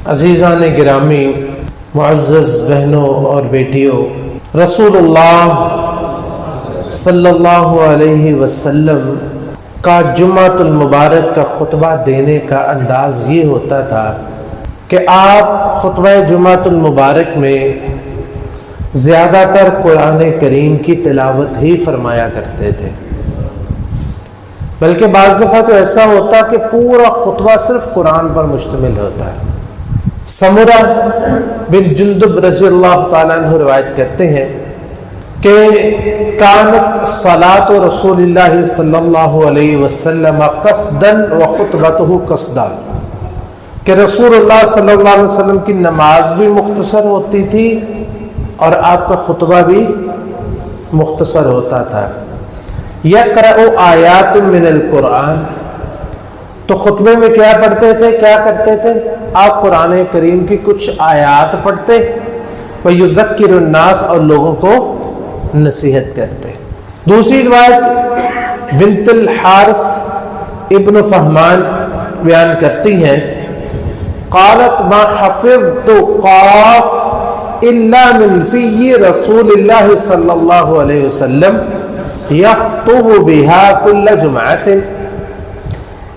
عزیزان گرامی، معزز بہنوں اور بیٹیوں، رسول اللہ صلی اللہ علیہ وسلم کا جمعۃ المبارک کا خطبہ دینے کا انداز یہ ہوتا تھا کہ آپ خطبہ جمعۃ المبارک میں زیادہ تر قرآن کریم کی تلاوت ہی فرمایا کرتے تھے، بلکہ بعض دفعہ تو ایسا ہوتا کہ پورا خطبہ صرف قرآن پر مشتمل ہوتا ہے۔ سمرہ بن جندب رضی اللہ تعالیٰ عنہ روایت کرتے ہیں کہ کانت صلاۃ رسول اللہ صلی اللہ علیہ وسلم قصدا وخطبتہ قصدا، کہ رسول اللہ صلی اللہ علیہ وسلم کی نماز بھی مختصر ہوتی تھی اور آپ کا خطبہ بھی مختصر ہوتا تھا۔ یقرأ آیات من القرآن، تو خطبے میں کیا پڑھتے تھے، کیا کرتے تھے؟ آپ قرآن کریم کی کچھ آیات پڑھتے، وَيُذَكِّرُ النَّاسَ، اور لوگوں کو نصیحت کرتے۔ دوسری روایت بنت الحارث ابن فہمان بیان کرتی ہیں، قالت ما حفظت قاف الا من فی رسول اللہ صلی اللہ علیہ وسلم یخطب بها کل جمعۃ،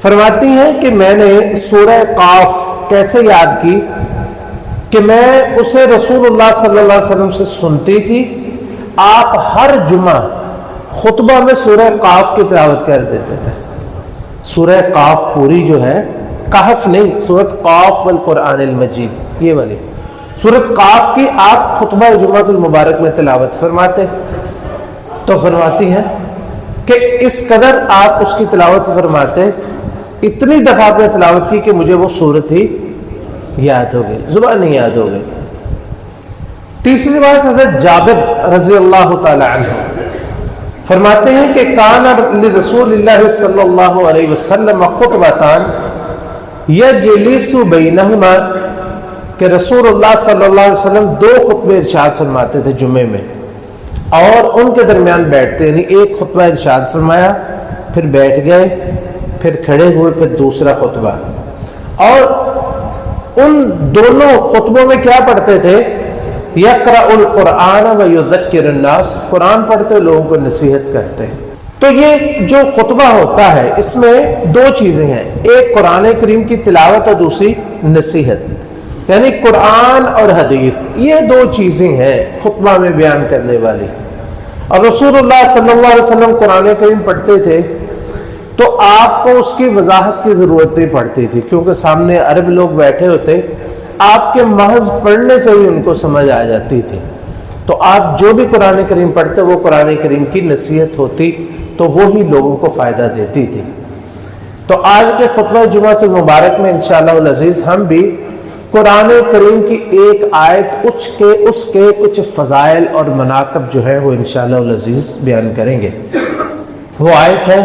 فرماتی ہیں کہ میں نے سورہ قاف کیسے یاد کی کہ میں اسے رسول اللہ صلی اللہ علیہ وسلم سے سنتی تھی، آپ ہر جمعہ خطبہ میں سورہ قاف کی تلاوت کر دیتے تھے۔ سورہ قاف پوری جو ہے، کہف نہیں، سورۃ قاف والقرآن المجید، یہ والی سورۃ قاف کی آپ خطبہ جمعۃ المبارک میں تلاوت فرماتے، تو فرماتی ہیں کہ اس قدر آپ اس کی تلاوت فرماتے، اتنی دفعہ آپ نے تلاوت کی کہ مجھے وہ سورت ہی یاد ہو گئی، زبان نہیں یاد ہو گئی۔ تیسری بات حضرت جابر رضی اللہ تعالی عنہ فرماتے ہیں کہ کان لرسول اللہ صلی اللہ علیہ وسلم خطبتان یجلس بینہما، کہ رسول اللہ صلی اللہ علیہ وسلم دو خطبے ارشاد فرماتے تھے جمعے میں، اور ان کے درمیان بیٹھتے، یعنی ایک خطبہ ارشاد فرمایا، پھر بیٹھ گئے، پھر کھڑے ہوئے، پھر دوسرا خطبہ، اور ان دونوں خطبوں میں کیا پڑھتے تھے؟ یقرأ القرآن ویذکر الناس، قرآن پڑھتے لوگوں کو نصیحت کرتے۔ تو یہ جو خطبہ ہوتا ہے اس میں دو چیزیں ہیں، ایک قرآن کریم کی تلاوت اور دوسری نصیحت، یعنی قرآن اور حدیث، یہ دو چیزیں ہیں خطبہ میں بیان کرنے والی۔ اور رسول اللہ صلی اللہ علیہ وسلم قرآن کریم پڑھتے تھے تو آپ کو اس کی وضاحت کی ضرورت نہیں پڑتی تھی، کیونکہ سامنے عرب لوگ بیٹھے ہوتے، آپ کے محض پڑھنے سے ہی ان کو سمجھ آ جاتی تھی۔ تو آپ جو بھی قرآن کریم پڑھتے وہ قرآن کریم کی نصیحت ہوتی، تو وہی لوگوں کو فائدہ دیتی تھی۔ تو آج کے خطبہ جمعۃ المبارک میں انشاءاللہ العزیز ہم بھی قرآن کریم کی ایک آیت، اس کے کچھ فضائل اور مناقب جو ہے وہ انشاءاللہ العزیز بیان کریں گے۔ وہ آیت ہے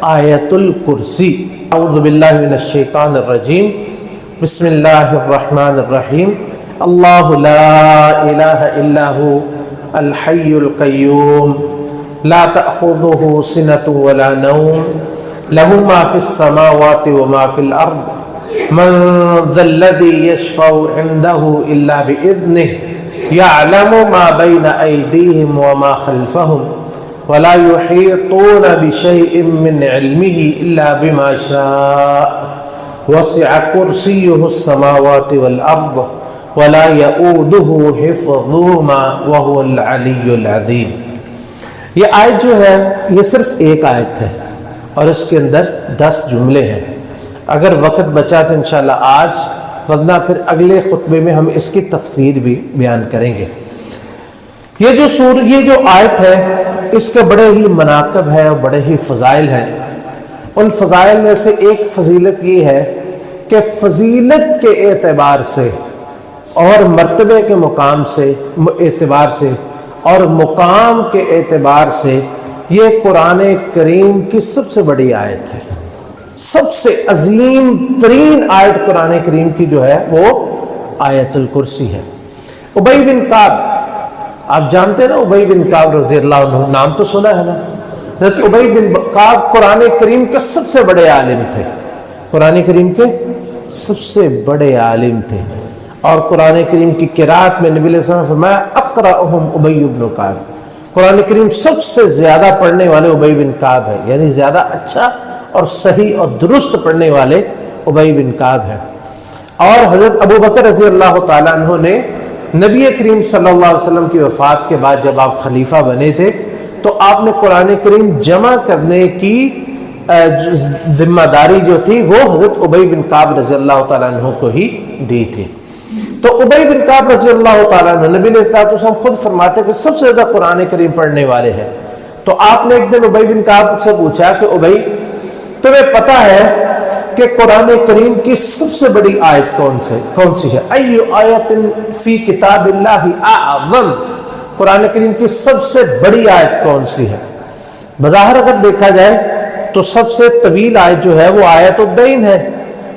آیت الکرسی۔ اعوذ باللہ من الشیطان الرجیم، بسم اللہ الرحمن الرحیم۔ اللہ لا الہ الا هو الحی القیوم لا تأخذہ سنۃ ولا نوم لہ ما فی السماوات وما فی الارض من ذا الذی یشفع عندہ الا بإذنہ یعلم ما بین ایدیہم وما خلفہم ولا يحيطون بشيء من علمه إلا بما شاء وسع كرسيه السماوات والأرض ولا يؤوده حفظهما وهو العلي العظيم۔ یہ آیت جو ہے یہ صرف ایک آیت ہے اور اس کے اندر 10 جملے ہیں۔ اگر وقت بچا تو انشاءاللہ آج، ورنہ پھر اگلے خطبے میں ہم اس کی تفسیر بھی بیان کریں گے۔ یہ جو آیت ہے اس کے بڑے ہی مناقب ہے اور بڑے ہی فضائل ہیں۔ ان فضائل میں سے ایک فضیلت یہ ہے کہ فضیلت کے اعتبار سے اور مرتبے کے مقام سے اعتبار سے اور مقام کے اعتبار سے یہ قرآن کریم کی سب سے بڑی آیت ہے، سب سے عظیم ترین آیت قرآن کریم کی جو ہے وہ آیت الکرسی ہے۔ ابی بن کعب، آپ جانتے ہیں نا ابی بن کعب رضی اللہ عنہ، نام تو سنا ہے نا۔ حضرت ابی بن کعب قرآن کریم کے سب سے بڑے عالم تھے، قرآن کریم کے سب سے بڑے عالم تھے، اور قرآن کریم کی قرات میں نبی علیہ السلام نے فرمایا اقرأہم ابی بن کعب، قرآن کریم سب سے زیادہ پڑھنے والے ابی بن کعب ہے، یعنی زیادہ اچھا اور صحیح اور درست پڑھنے والے ابی بن کعب ہے۔ اور حضرت ابو بکر رضی اللہ تعالیٰ عنہ نے نبی کریم صلی اللہ علیہ وسلم کی وفات کے بعد جب آپ خلیفہ بنے تھے تو آپ نے قرآن کریم جمع کرنے کی ذمہ داری جو تھی وہ حضرت ابی بن کعب رضی اللہ تعالیٰ عنہ کو ہی دی تھی۔ تو ابی بن کعب رضی اللہ تعالیٰ عنہ، نبی علیہ الصلوۃ والسلام خود فرماتے کہ سب سے زیادہ قرآن کریم پڑھنے والے ہیں۔ تو آپ نے ایک دن ابی بن کعب سے پوچھا کہ ابی، تمہیں پتہ ہے کہ قرآن کریم کی سب سے بڑی آیت کون سی ہے؟ ای آیت فی کتاب اللہ اعظم، قرآن کریم کی سب سے بڑی آیت کون سی ہے؟ بظاہر اگر دیکھا جائے تو سب سے طویل آیت جو ہے وہ آیت الدین ہے،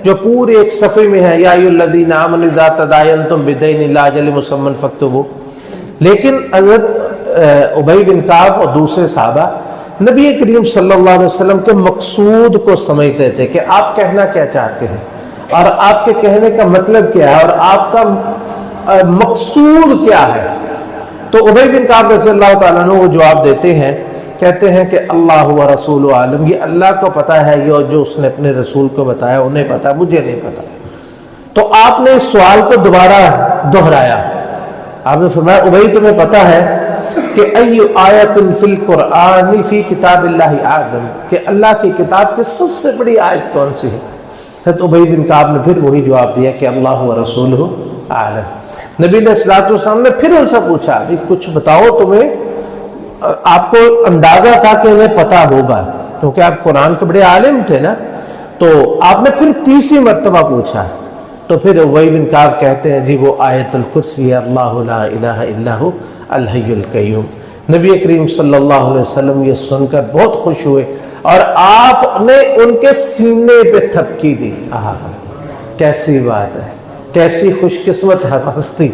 جو پورے ایک صفحے میں ہے، یا ایھا الذین آمنوا اذا تداینتم بدین الی اجل مسمى فاکتبوہ۔ لیکن حضرت ابی بن کعب اور دوسرے صحابہ نبی کریم صلی اللہ علیہ وسلم کے مقصود کو سمجھتے تھے کہ آپ کہنا کیا چاہتے ہیں اور آپ کے کہنے کا مطلب کیا ہے اور آپ کا مقصود کیا ہے۔ تو ابی بن کعب رضی اللہ تعالیٰ عنہ وہ جواب دیتے ہیں، کہتے ہیں کہ اللہ و رسول عالم، یہ اللہ کو پتہ ہے، یہ جو اس نے اپنے رسول کو بتایا انہیں پتہ، مجھے نہیں پتہ۔ تو آپ نے اس سوال کو دوبارہ دہرایا، آپ نے فرمایا ابی تمہیں پتہ ہے کہ ای آیت فی القرآن فی کتاب اللہ اعظم، کہ اللہ کی کتاب کی سب سے بڑی آیت کون سی ہے؟ حضرت ابی بن کعب نے پھر وہی جواب دیا کہ اللہ و رسولہ عالم۔ نبی علیہ الصلوۃ والسلام نے پھر ان سے پوچھا کہ کچھ بتاؤ، تمہیں آپ کو اندازہ تھا کہ انہیں پتہ ہوگا کیونکہ آپ قرآن کے بڑے عالم تھے نا، تو آپ نے پھر تیسری مرتبہ پوچھا، تو پھر ابی بن کعب کہتے ہیں جی وہ آیت الکرسی ہے، اللہ لا الہ الا ھو الحی القیوم۔ نبی کریم صلی اللہ علیہ وسلم یہ سن کر بہت خوش ہوئے اور آپ نے ان کے سینے پہ تھپکی دی۔ کیسی بات ہے، کیسی خوش قسمت ہستی،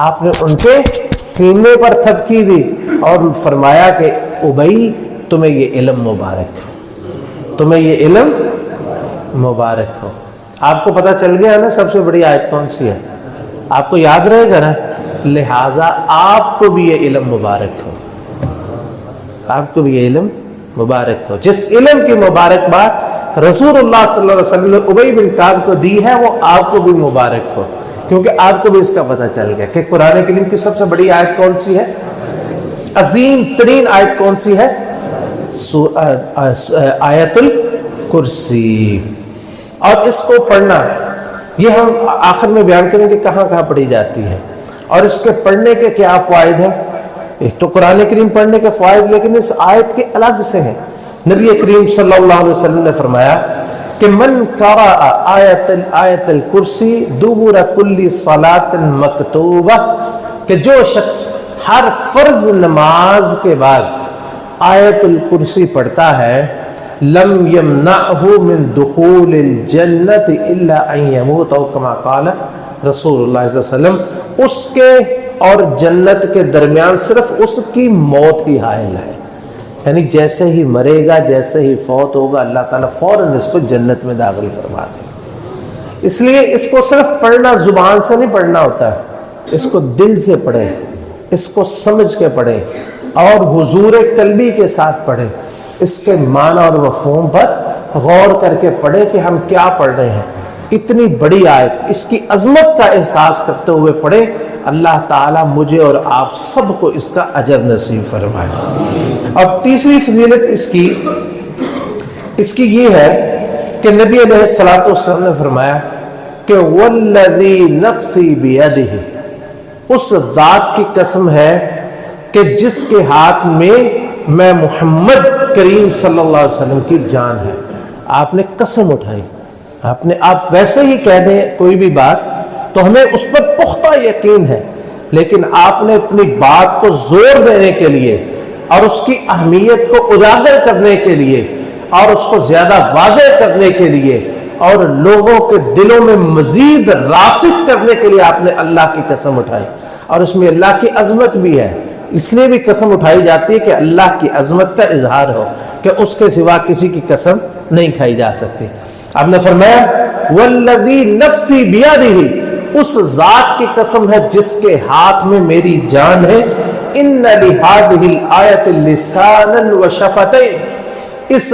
آپ نے ان کے سینے پر تھپکی دی اور فرمایا کہ ابی تمہیں یہ علم مبارک ہو، تمہیں یہ علم مبارک ہو۔ آپ کو پتہ چل گیا نا سب سے بڑی آیت کون سی ہے، آپ کو یاد رہے گا نا، لہٰذا آپ کو بھی یہ علم مبارک ہو، آپ کو بھی یہ علم مبارک ہو۔ جس علم کی مبارکباد رسول اللہ صلی اللہ علیہ وسلم نے ابی بن کعب کو دی ہے وہ آپ کو بھی مبارک ہو، کیونکہ آپ کو بھی اس کا پتہ چل گیا کہ قرآن کریم کی سب سے بڑی آیت کون سی ہے، عظیم ترین آیت کون سی ہے؟ آیت الکرسی۔ اور اس کو پڑھنا یہ ہم آخر میں بیان کریں کہ کہاں کہاں پڑھی جاتی ہے اور اس کے پڑھنے کے کیا فوائد ہیں۔ ایک تو قرآن کریم پڑھنے کے فوائد، لیکن اس آیت کے الگ سے ہیں۔ نبی کریم صلی اللہ علیہ وسلم نے فرمایا کہ من قرأ آیت الکرسی دبر کل صلاۃ مکتوبہ، کہ جو شخص ہر فرض نماز کے بعد آیت الکرسی پڑھتا ہے لم یمنعہ من دخول الجنت الا ان یموت، او کما قال رسول اللہ صلی اللہ علیہ وسلم، اس کے اور جنت کے درمیان صرف اس کی موت ہی حائل ہے، یعنی جیسے ہی مرے گا، جیسے ہی فوت ہوگا، اللہ تعالیٰ فوراً اس کو جنت میں داخل فرما دے۔ اس لیے اس کو صرف پڑھنا زبان سے نہیں پڑھنا ہوتا ہے، اس کو دل سے پڑھیں، اس کو سمجھ کے پڑھیں اور حضور قلبی کے ساتھ پڑھیں، اس کے معنی اور مفہوم پر غور کر کے پڑھیں کہ ہم کیا پڑھ رہے ہیں۔ اتنی بڑی آیت، اس کی عظمت کا احساس کرتے ہوئے پڑھیں، اللہ تعالیٰ مجھے اور آپ سب کو اس کا اجر نصیب فرمائے۔ اور تیسری فضیلت اس کی یہ ہے کہ نبی علیہ الصلوۃ والسلام نے فرمایا کہ والذی نفسی بیدہ، اس ذات کی قسم ہے کہ جس کے ہاتھ میں محمد کریم صلی اللہ علیہ وسلم کی جان ہے۔ آپ نے قسم اٹھائی، آپ ویسے ہی کہہ دیں کوئی بھی بات تو ہمیں اس پر پختہ یقین ہے، لیکن آپ نے اپنی بات کو زور دینے کے لیے اور اس کی اہمیت کو اجاگر کرنے کے لیے اور اس کو زیادہ واضح کرنے کے لیے اور لوگوں کے دلوں میں مزید راسخ کرنے کے لیے آپ نے اللہ کی قسم اٹھائی، اور اس میں اللہ کی عظمت بھی ہے۔ اس لیے بھی قسم اٹھائی جاتی ہے کہ اللہ کی عظمت کا اظہار ہو، کہ اس کے سوا کسی کی قسم نہیں کھائی جا سکتی۔ آپ نے فرمایا والذی نفسی بیدہ، اس ذات کی قسم ہے جس کے ہاتھ میں میری جان ہے، ان لہذہ الآیۃ لسانا وشفتین، اس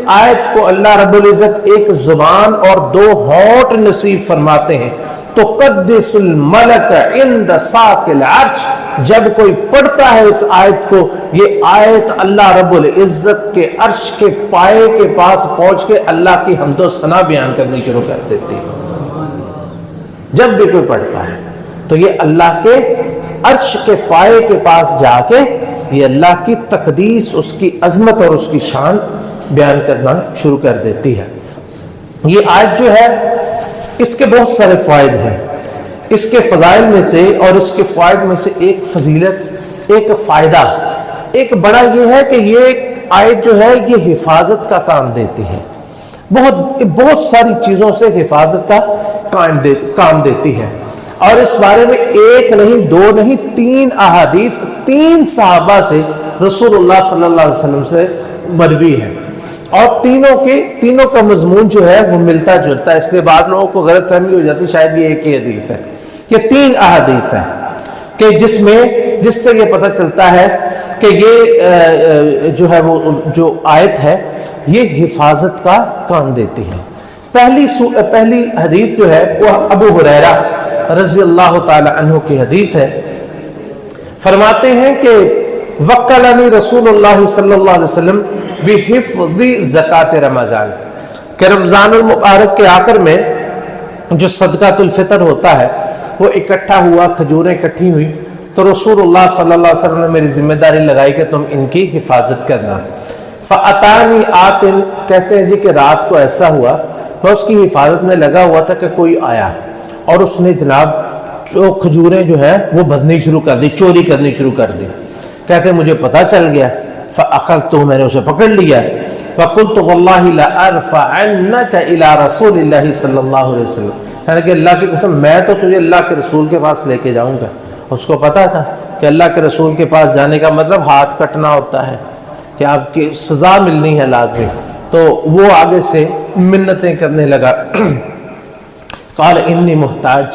آیت کو اللہ رب العزت ایک زبان اور دو ہونٹ نصیب فرماتے ہیں۔ تقدس الملک عند ساق العرش، جب کوئی پڑھتا ہے اس آیت کو، یہ آیت اللہ رب العزت کے عرش کے پائے کے پاس پہنچ کے اللہ کی حمد و ثنا بیان کرنی شروع کر دیتی ہے۔ جب بھی کوئی پڑھتا ہے تو یہ اللہ کے عرش کے پائے کے پاس جا کے یہ اللہ کی تقدیس، اس کی عظمت اور اس کی شان بیان کرنا شروع کر دیتی ہے۔ یہ آیت جو ہے اس کے بہت سارے فوائد ہیں۔ اس کے فضائل میں سے اور اس کے فوائد میں سے ایک فضیلت، ایک فائدہ، ایک بڑا یہ ہے کہ یہ آیت جو ہے یہ حفاظت کا کام دیتی ہے، بہت ساری چیزوں سے حفاظت کا کام دیتی ہے۔ اور اس بارے میں ایک نہیں، دو نہیں، 3 احادیث 3 صحابہ سے رسول اللہ صلی اللہ علیہ وسلم سے مروی ہے، اور تینوں کا مضمون جو ہے وہ ملتا جلتا ہے، اس لیے بعض لوگوں کو غلط فہمی ہو جاتی شاید یہ ایک ہی حدیث ہے۔ یہ 3 احادیث ہیں کہ جس سے یہ پتہ چلتا ہے کہ یہ جو ہے وہ جو آیت ہے یہ حفاظت کا کام دیتی ہے۔ پہلی حدیث جو ہے وہ ابو ہریرہ رضی اللہ تعالی عنہ کی حدیث ہے۔ فرماتے ہیں کہ وکلنی رسول اللہ صلی اللہ علیہ وسلم بحفظ زکوٰۃ رمضان، کہ رمضان المبارک کے آخر میں جو صدقۃ الفطر ہوتا ہے وہ اکٹھا ہوا، کھجوریں اکٹھی ہوئی، تو رسول اللہ صلی اللہ علیہ وسلم نے میری ذمہ داری لگائی کہ تم ان کی حفاظت کرنا۔ فَأَتَانِي آتٍ، کہتے ہیں جی کہ رات کو ایسا ہوا میں اس کی حفاظت میں لگا ہوا تھا کہ کوئی آیا اور اس نے جناب جو کھجوریں جو ہے وہ بھرنی شروع کر دی، چوری کرنی شروع کر دی۔ کہتے ہیں مجھے پتہ چل گیا، فَأَخَذْتُهُ، میں نے اسے پکڑ لیا، وَقُلْتُ وَاللَّهِ لَأَرْفَعَنَّكَ إِلَىٰ رَسُولِ اللَّهِ صلی اللہ علیہ وسلم، یعنی کہ اللہ کی قسم میں تو تجھے اللہ کے رسول کے پاس لے کے جاؤں گا۔ اس کو پتا تھا کہ اللہ کے رسول کے پاس جانے کا مطلب ہاتھ کٹنا ہوتا ہے، کہ آپ کی سزا ملنی ہے لازمی، تو وہ آگے سے منتیں کرنے لگا۔ قال انی محتاج،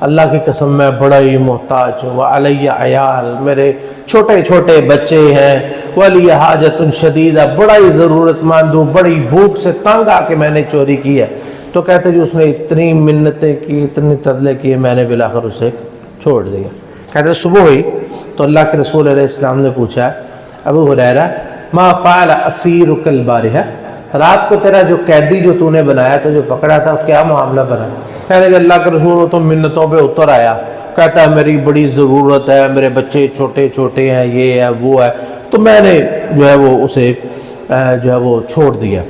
اللہ کی قسم میں بڑا ہی محتاج ہوں، وعلی عیال، میرے چھوٹے چھوٹے بچے ہیں، ولی حاجت شدیدہ، بڑا ہی ضرورت مند ہوں، بڑی بھوک سے تنگ آ کے میں نے چوری کی ہے۔ تو کہتے جی اس نے اتنی منتیں کی، اتنی ترلے کیے، میں نے بالآخر اسے چھوڑ دیا۔ کہتے صبح ہوئی تو اللہ کے رسول علیہ السلام نے پوچھا ابو ہریرہ ما فعل اسیرک البارحہ، رات کو تیرا جو قیدی جو تو نے بنایا تھا، جو پکڑا تھا، کیا معاملہ بنا؟ کہتے کہ اللہ کے رسول وہ تو منتوں پہ اتر آیا، کہتا ہے میری بڑی ضرورت ہے، میرے بچے چھوٹے چھوٹے ہیں، یہ ہے وہ ہے، تو میں نے جو ہے وہ اسے جو ہے وہ چھوڑ دیا۔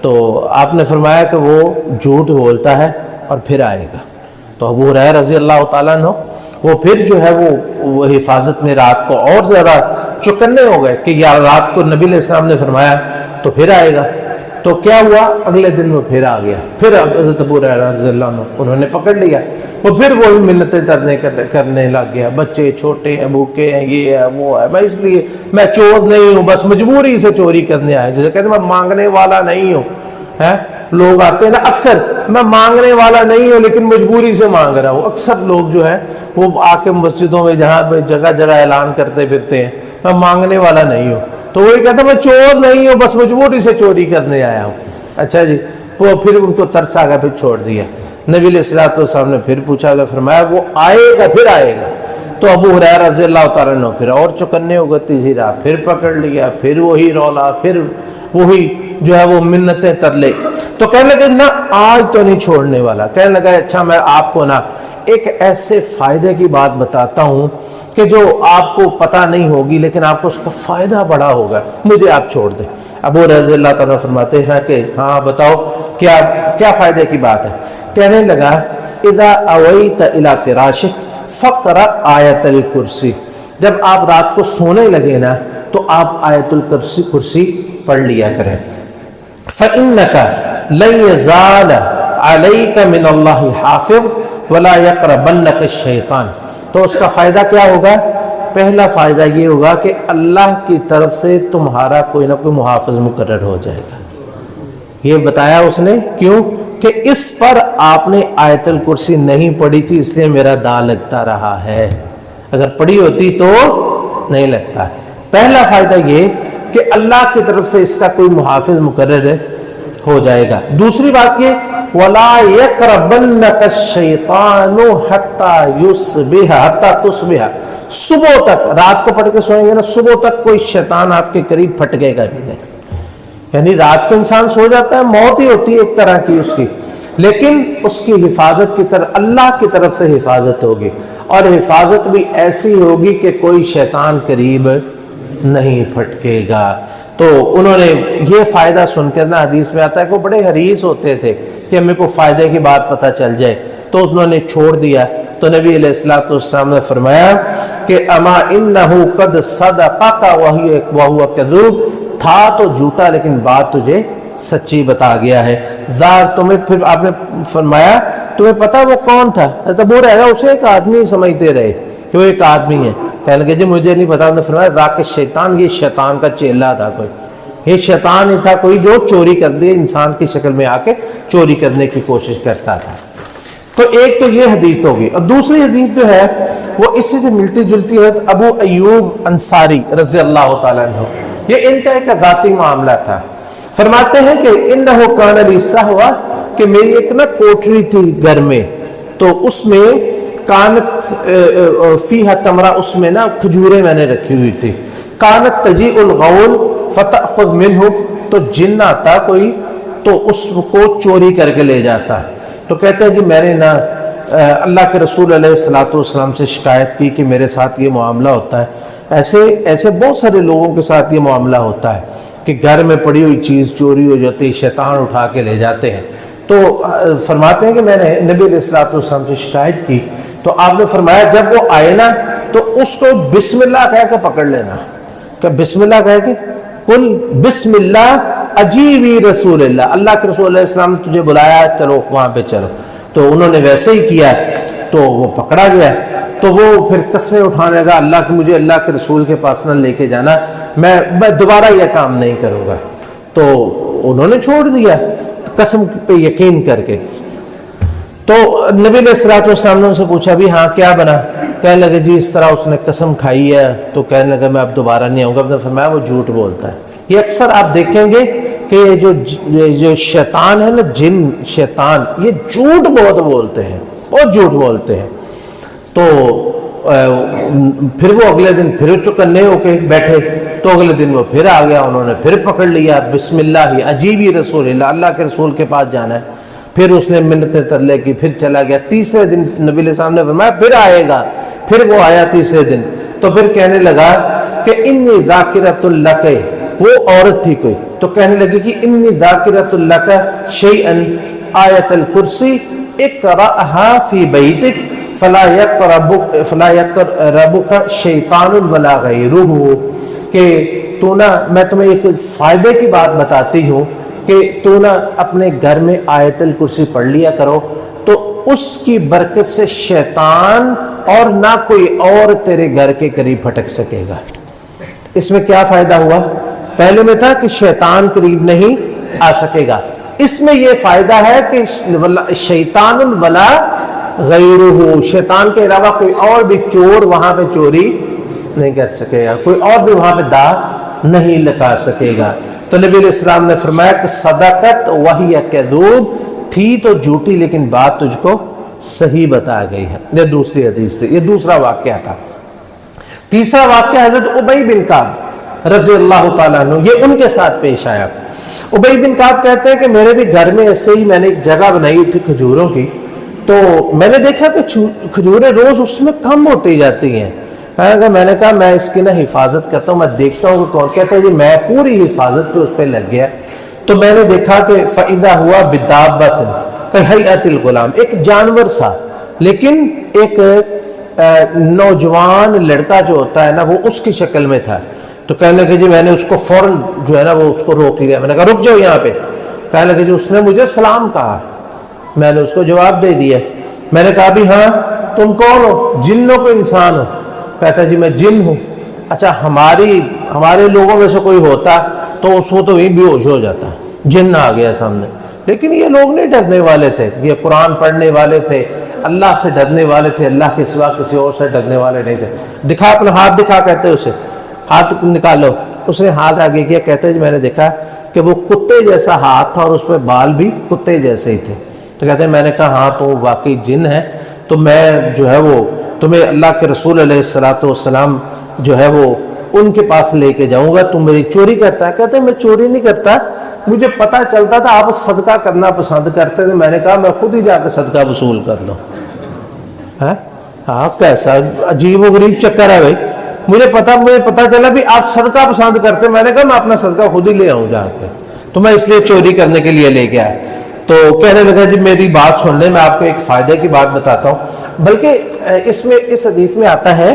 تو آپ نے فرمایا کہ وہ جھوٹ بولتا ہے اور پھر آئے گا۔ تو ابو ہریرہ رضی اللہ تعالیٰ عنہ وہ پھر جو ہے وہ حفاظت میں رات کو اور زیادہ چکنے ہو گئے کہ یار رات کو نبی علیہ السلام نے فرمایا تو پھر آئے گا۔ تو کیا ہوا، اگلے دن وہ پھر آ گیا، پھر حضرت ابو ہریرہ رضی اللہ عنہ انہوں نے پکڑ لیا، وہ پھر وہی منتیں کرنے لگ گیا، بچے چھوٹے ہیں، بھوکے ہیں، یہ ہے وہ ہے، میں اس لیے میں چور نہیں ہوں، بس مجبوری سے چوری کرنے آیا، جیسے کہتے ہیں میں مانگنے والا نہیں ہوں، لوگ آتے ہیں نا اکثر، میں مانگنے والا نہیں ہوں لیکن مجبوری سے مانگ رہا ہوں۔ اکثر لوگ جو ہے وہ آ کے مسجدوں میں جہاں پہ جگہ جگہ اعلان کرتے پھرتے ہیں میں مانگنے والا نہیں ہوں، تو وہی کہتا ہے میں چور نہیں ہوں، بس مجبوری سے چوری کرنے آیا ہوں۔ اچھا جی، وہ پھر ان کو ترس آ گیا، پھر چھوڑ دیا۔ نبی علیہ الصلوۃ والسلام نے پھر پوچھا گیا، فرمایا وہ آئے گا، پھر آئے گا۔ تو ابو ہریرہ رضی اللہ تعالیٰ عنہ پھر اور چکنے ہو گئے، تیسری رات پھر پکڑ لیا، پھر وہی رولا، پھر وہی جو ہے وہ منتیں ترلے۔ تو کہنے لگے نہ آج تو نہیں چھوڑنے والا۔ کہنے لگا اچھا میں آپ کو نا ایک ایسے فائدے کی بات بتاتا ہوں کہ جو آپ کو پتہ نہیں ہوگی لیکن آپ کو اس کا فائدہ بڑا ہوگا، مجھے آپ چھوڑ دیں۔ ابو رضی اللہ تعالیٰ فرماتے ہیں کہ ہاں بتاؤ کیا فائدے کی بات ہے؟ کہنے لگا اذا اویت الی فراشک فقرأ آیت الکرسی، جب آپ رات کو سونے لگے نا تو آپ آیت الکرسی پڑھ لیا کریں۔ فإنک لن یزال علیک من اللہ حافظ ولا یقربنک الشیطان، تو اس کا فائدہ کیا ہوگا؟ پہلا فائدہ یہ ہوگا کہ اللہ کی طرف سے تمہارا کوئی نہ کوئی محافظ مقرر ہو جائے گا۔ یہ بتایا اس نے کیوں کہ اس پر آپ نے آیت الکرسی نہیں پڑھی تھی، اس لیے میرا داء لگتا رہا ہے، اگر پڑھی ہوتی تو نہیں لگتا۔ پہلا فائدہ یہ کہ اللہ کی طرف سے اس کا کوئی محافظ مقرر ہو جائے گا۔ دوسری بات یہ وَلَا يَقْرَبَنَّكَ الشَّيْطَانُ حَتَّى يُصْبِحَ حَتَّى تُصْبِحَ، صبح تک، رات کو پڑھ کے سوئیں گے نا، صبح تک کوئی شیطان آپ کے قریب پھٹکے گا بھی نہیں۔ یعنی رات کو انسان سو جاتا ہے، موت ہی ہوتی ہے ایک طرح کی اس کی، لیکن اس کی حفاظت کی طرف اللہ کی طرف سے حفاظت ہوگی، اور حفاظت بھی ایسی ہوگی کہ کوئی شیطان قریب نہیں پھٹکے گا۔ تو انہوں نے یہ فائدہ سن کر نا، حدیث میں آتا ہے کہ وہ بڑے حریص ہوتے تھے کہ ہمیں کو فائدے کی بات پتہ چل جائے، تو انہوں نے چھوڑ دیا۔ تو نبی علیہ الصلوۃ والسلام نے فرمایا کہ اما انہ قد صدقک وہو کذوب، تھا تو جھوٹا لیکن بات تجھے سچی بتا گیا ہے۔ ذار تمہیں، پھر آپ نے فرمایا تمہیں پتا وہ کون تھا؟ تو وہ رہے گا اسے ایک آدمی سمجھتے رہے کہ وہ ایک آدمی ہے، کہنے لگے جی مجھے نہیں پتا۔ انہوں نے فرمایا ذاک شیطان، یہ شیطان کا چیلا تھا، کوئی یہ شیطان ہی تھا کوئی جو چوری کر دے، انسان کی شکل میں آ کے چوری کرنے کی کوشش کرتا تھا۔ تو ایک تو یہ حدیث ہوگی، اور دوسری حدیث جو ہے وہ اسی سے ملتی جلتی ہے۔ ابو ایوب انصاری رضی اللہ تعالیٰ عنہ، یہ ان کا ایک ذاتی معاملہ تھا۔ فرماتے ہیں کہ انہ کان لی صحوہ، کہ میری ایک نا کوٹری تھی گھر میں، تو اس میں کانت فیہا تمرہ، اس میں نا کھجوریں میں نے رکھی ہوئی تھی۔ کانت تجیء الغول فتأخذ منہ، تو جن آتا کوئی تو اس کو چوری کر کے لے جاتا۔ تو کہتے ہیں جی میں نے نا اللہ کے رسول علیہ الصلوۃ والسلام سے شکایت کی کہ میرے ساتھ یہ معاملہ ہوتا ہے۔ ایسے بہت سارے لوگوں کے ساتھ یہ معاملہ ہوتا ہے کہ گھر میں پڑی ہوئی چیز چوری ہو جاتی ہے، شیطان اٹھا کے لے جاتے ہیں۔ تو فرماتے ہیں کہ میں نے نبی علیہ الصلوۃ والسلام سے شکایت کی، تو آپ نے فرمایا جب وہ آئے نا تو اس کو بسم اللہ کہہ کے پکڑ لینا، کہ بسم اللہ کہہ کے قل بسم اللہ اجیبی رسول اللہ، اللہ کے رسول علیہ السلام نے تجھے بلایا، چلو وہاں پہ چلو۔ تو انہوں نے ویسے ہی کیا، تو وہ پکڑا گیا۔ تو وہ پھر قسمیں اٹھانے لگا، اللہ کہ مجھے اللہ کے رسول کے پاس نہ لے کے جانا، میں دوبارہ یہ کام نہیں کروں گا۔ تو انہوں نے چھوڑ دیا قسم پہ یقین کر کے۔ تو نبی علیہ الصلوۃ والسلام نے ان سے پوچھا بھی ہاں کیا بنا؟ کہنے لگے جی اس طرح اس نے قسم کھائی ہے، تو کہنے لگا میں اب دوبارہ نہیں آؤں گا۔ نے فرمایا وہ جھوٹ بولتا ہے۔ یہ اکثر آپ دیکھیں گے کہ جو شیطان ہے نا، جن شیطان، یہ جھوٹ بہت بولتے ہیں، بہت جھوٹ بولتے ہیں۔ تو پھر وہ اگلے دن پھر چکنے ہو کے بیٹھے، تو اگلے دن وہ پھر آ گیا، انہوں نے پھر پکڑ لیا، بسم اللہ عجیبی رسول اللہ، اللہ کے رسول کے پاس جانا ہے۔ پھر اس نے منتیں ترلے کی، پھر چلا گیا۔ تیسرے دن نبی علیہ السلام نے فرمایا پھر آئے گا، پھر وہ آیا تیسرے دن، تو پھر کہنے لگا کہ انی ذاکرۃ لک، وہ عورت تھی کوئی، تو کہنے لگی کہ انی ذاکرۃ لک شیئا آیت الکرسی اقرأها فی بیتک فلا یقربک شیطان ولا غیرہ، کہ تو نا، میں تمہیں ایک فائدے کی بات بتاتی ہوں کہ تو نا اپنے گھر میں آیت الکرسی پڑھ لیا کرو، تو اس کی برکت سے شیطان اور نہ کوئی اور تیرے گھر کے قریب پھٹک سکے گا۔ اس میں کیا فائدہ ہوا؟ پہلے میں تھا کہ شیطان قریب نہیں آ سکے گا، اس میں یہ فائدہ ہے کہ شیطان ولا غیرہ، شیطان کے علاوہ کوئی اور بھی چور وہاں پہ چوری نہیں کر سکے گا، کوئی اور بھی وہاں پہ داغ نہیں لگا سکے گا۔ تو نبی علیہ السلام نے فرمایا کہ صدقت وہی کذوب، تھی تو جھوٹی لیکن بات تجھ کو صحیح بتا گئی ہے۔ یہ دوسری حدیث تھی، یہ دوسرا واقعہ تھا۔ تیسرا واقعہ حضرت ابی بن کعب رضی اللہ تعالیٰ عنہ، یہ ان کے ساتھ پیش آیا۔ ابی بن کعب کہتے ہیں کہ میرے بھی گھر میں ایسے ہی میں نے ایک جگہ بنائی تھی کھجوروں کی، تو میں نے دیکھا کہ کھجوریں روز اس میں کم ہوتی جاتی ہیں۔ میں نے کہا میں اس کی نا حفاظت کرتا ہوں، میں دیکھتا ہوں کہ کون، کہتا ہے جی میں پوری حفاظت پہ اس پہ لگ گیا۔ تو میں نے دیکھا کہ فَإِذَا هُوَ بِدَابَّةٍ كَهَيْئَةِ الْغُلَامِ، ایک جانور سا، لیکن ایک نوجوان لڑکا جو ہوتا ہے نا وہ اس کی شکل میں تھا۔ تو کہنے لگے جی میں نے اس کو فوراً جو ہے نا وہ اس کو روک لیا، میں نے کہا رک جاؤ یہاں پہ۔ کہنے لگے جی اس نے مجھے سلام کہا، میں نے اس کو جواب دے دیا۔ میں نے کہا بھی ہاں تم کون ہو؟ جن ہو کوئی انسان ہو؟ کہتا جی میں جن ہوں۔ اچھا ہمارے لوگوں میں سے کوئی ہوتا تو اس کو تو وہیں بے ہوش ہو جاتا، جن آ گیا سامنے. لیکن یہ لوگ نہیں ڈرنے والے تھے، یہ قرآن پڑھنے والے تھے، اللہ سے ڈرنے والے تھے، اللہ کے سوا کسی اور سے ڈرنے والے نہیں تھے. دکھا اپنا ہاتھ دکھا، کہتے اسے ہاتھ نکالو. اس نے ہاتھ آگے کیا، کہتے میں نے دیکھا کہ وہ کتے جیسا ہاتھ تھا اور اس پہ بال بھی کتے جیسے ہی تھے. تو کہتے ہیں میں نے کہا ہاں تو واقعی جن ہے، تو میں جو ہے وہ تمہیں اللہ کے رسول علیہ السلام جو ہے وہ ان کے پاس لے کے جاؤں گا، تم میری چوری کرتا ہے. کہتے ہیں میں چوری نہیں کرتا، مجھے پتہ چلتا تھا آپ صدقہ کرنا پسند کرتے تھے، میں نے کہا میں خود ہی جا کے صدقہ وصول کر لوں. ہاں کیسا عجیب و غریب چکر ہے بھائی. مجھے پتہ چلا بھی آپ صدقہ پسند کرتے، میں نے کہا میں اپنا صدقہ خود ہی لے آؤں جا کے، تو میں اس لیے چوری کرنے کے لیے لے کے آیا. تو کہنے لگا جی میری بات سن لیں، میں آپ کو ایک فائدے کی بات بتاتا ہوں. بلکہ اس حدیث میں آتا ہے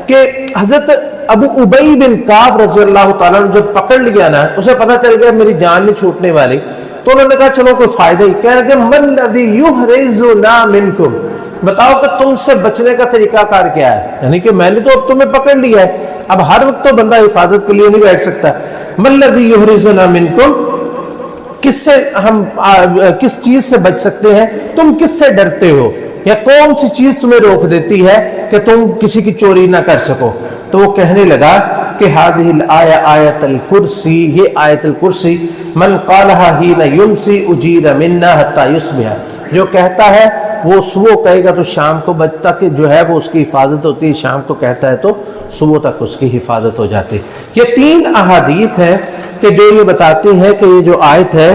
کہ حضرت ابو ابی بن کعب رضی اللہ تعالیٰ نے جب پکڑ لیا نا، اسے پتہ چل گیا میری جان نہیں چھوٹنے والی، تو انہوں نے کہا چلو کوئی فائدہ ہی. کہنے لگے من الذی یحرزنا منکم، بتاؤ کہ تم سے بچنے کا طریقہ کار کیا ہے. یعنی کہ میں نے تو اب تمہیں پکڑ لیا ہے، اب ہر وقت تو بندہ حفاظت کے لیے نہیں بیٹھ سکتا. من الذی یحرزنا منکم، کس چیز سے بچ سکتے ہیں، تم کس سے ڈرتے ہو، یا کون سی چیز تمہیں روک دیتی ہے کہ تم کسی کی چوری نہ کر سکو. تو وہ کہنے لگا کہ هذه الآیہ آیت الکرسی، یہ آیت الکرسی من قالها حین یمسی اجیر منا حتی یصبح، جو کہتا ہے وہ صبح کہے گا تو شام کو بچتا، کہ جو ہے وہ اس کی حفاظت ہوتی ہے، شام کو کہتا ہے تو صبح تک اس کی حفاظت ہو جاتی. یہ 3 احادیث ہیں کہ جو یہ بتاتی ہیں کہ یہ جو آیت ہے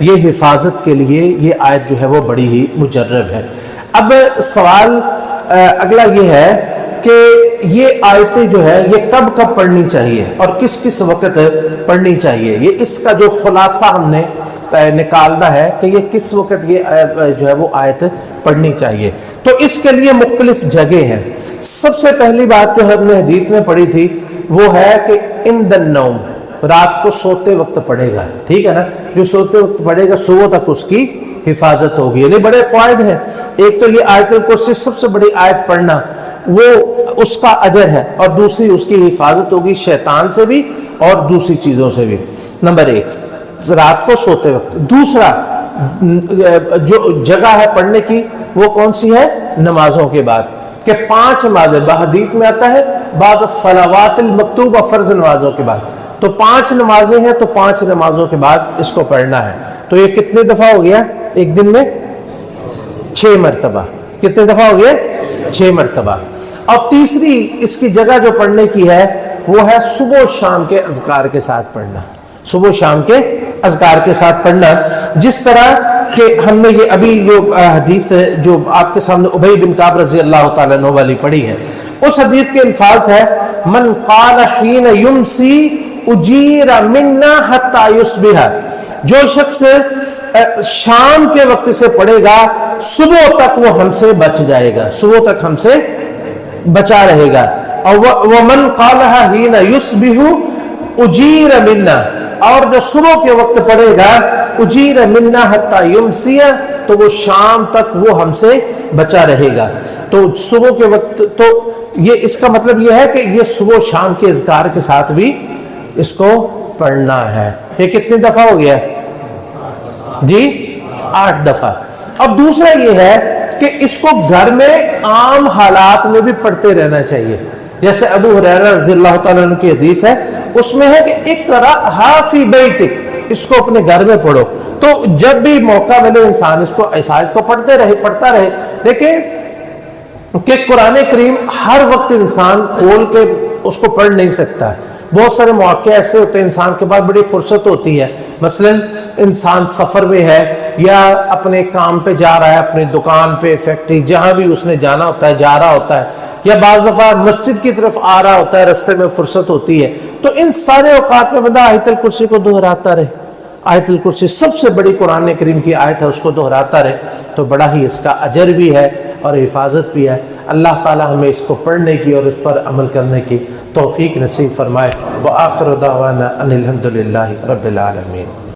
یہ حفاظت کے لیے، یہ آیت جو ہے وہ بڑی ہی مجرب ہے. اب سوال اگلا یہ ہے کہ یہ آیتیں جو ہے یہ کب کب پڑھنی چاہیے اور کس کس وقت پڑھنی چاہیے. یہ اس کا جو خلاصہ ہم نے نکالنا ہے کہ یہ کس وقت یہ جو ہے وہ آیت پڑھنی چاہیے. تو اس کے لیے مختلف جگہ ہیں. سب سے پہلی بات جو ہم نے حدیث میں پڑھی تھی وہ ہے کہ عند النوم، رات کو سوتے وقت پڑھے گا. ٹھیک ہے نا، جو سوتے وقت پڑھے گا صبح تک اس کی حفاظت ہوگی. یعنی بڑے فوائد ہیں. ایک تو یہ آیت الکرسی سب سے بڑی آیت پڑھنا وہ اس کا اجر ہے، اور دوسری اس کی حفاظت ہوگی شیطان سے بھی اور دوسری چیزوں سے بھی. نمبر 1 رات کو سوتے وقت. دوسرا جو جگہ ہے پڑھنے کی وہ کون سی ہے، نمازوں کے بعد، کہ 5 نمازیں حدیث میں آتا ہے بعد الصلوات المکتوبہ، فرض نمازوں کے بعد. تو 5 نمازیں ہیں تو 5 نمازوں کے بعد اس کو پڑھنا ہے. تو یہ کتنے دفعہ ہو گیا ایک دن میں؟ 6 مرتبہ. کتنے دفعہ ہو گئے؟ 6 مرتبہ. اور تیسری اس کی جگہ جو پڑھنے کی ہے وہ ہے صبح و شام کے اذکار کے ساتھ پڑھنا. صبح و شام کے اذکار کے ساتھ پڑھنا، جس طرح کہ ہم نے یہ ابھی جو حدیث جو آپ کے سامنے ابی بن کعب رضی اللہ تعالیٰ عنہ والی پڑھی ہے، اس حدیث کے الفاظ ہے من قال حین یمسی اجیر منا حتی یصبح، جو شخص شام کے وقت سے پڑھے گا صبح تک وہ ہم سے بچ جائے گا، صبح تک ہم سے بچا رہے گا. اور ومن قالها حين يصبح اجیر منا، اور جو صبح کے وقت پڑھے گا اجیر منا حتی یمسی، تو وہ شام تک وہ ہم سے بچا رہے گا. تو صبح کے وقت، تو یہ اس کا مطلب یہ ہے کہ یہ صبح شام کے اذکار کے ساتھ بھی اس کو پڑھنا ہے. یہ کتنی دفعہ ہو گیا جی؟ 8 دفعہ. اب دوسرا یہ ہے کہ اس کو گھر میں عام حالات میں بھی پڑھتے رہنا چاہیے. جیسے ابو ہریرہ رضی اللہ تعالیٰ عنہ کی حدیث ہے، اس میں ہے کہ اقرأھا فی بیتک، اس کو اپنے گھر میں پڑھو. تو جب بھی موقع ملے انسان اس کو آیت کو پڑھتا رہے. دیکھیں کہ قرآن کریم ہر وقت انسان کھول کے اس کو پڑھ نہیں سکتا. بہت سارے مواقع ایسے ہوتے ہیں انسان کے پاس بڑی فرصت ہوتی ہے، مثلا انسان سفر میں ہے یا اپنے کام پہ جا رہا ہے، اپنی دکان پہ، فیکٹری، جہاں بھی اس نے جانا ہوتا ہے جا رہا ہوتا ہے، یا بعض دفعہ مسجد کی طرف آ رہا ہوتا ہے، رستے میں فرصت ہوتی ہے. تو ان سارے اوقات میں بندہ آیت الکرسی کو دہراتا رہے. آیت الکرسی سب سے بڑی قرآن کریم کی آیت ہے، اس کو دہراتا رہے تو بڑا ہی اس کا اجر بھی ہے اور حفاظت بھی ہے. اللہ تعالی ہمیں اس کو پڑھنے کی اور اس پر عمل کرنے کی توفیق نصیب فرمائے. وآخر دعوانا ان الحمد للہ رب العالمین.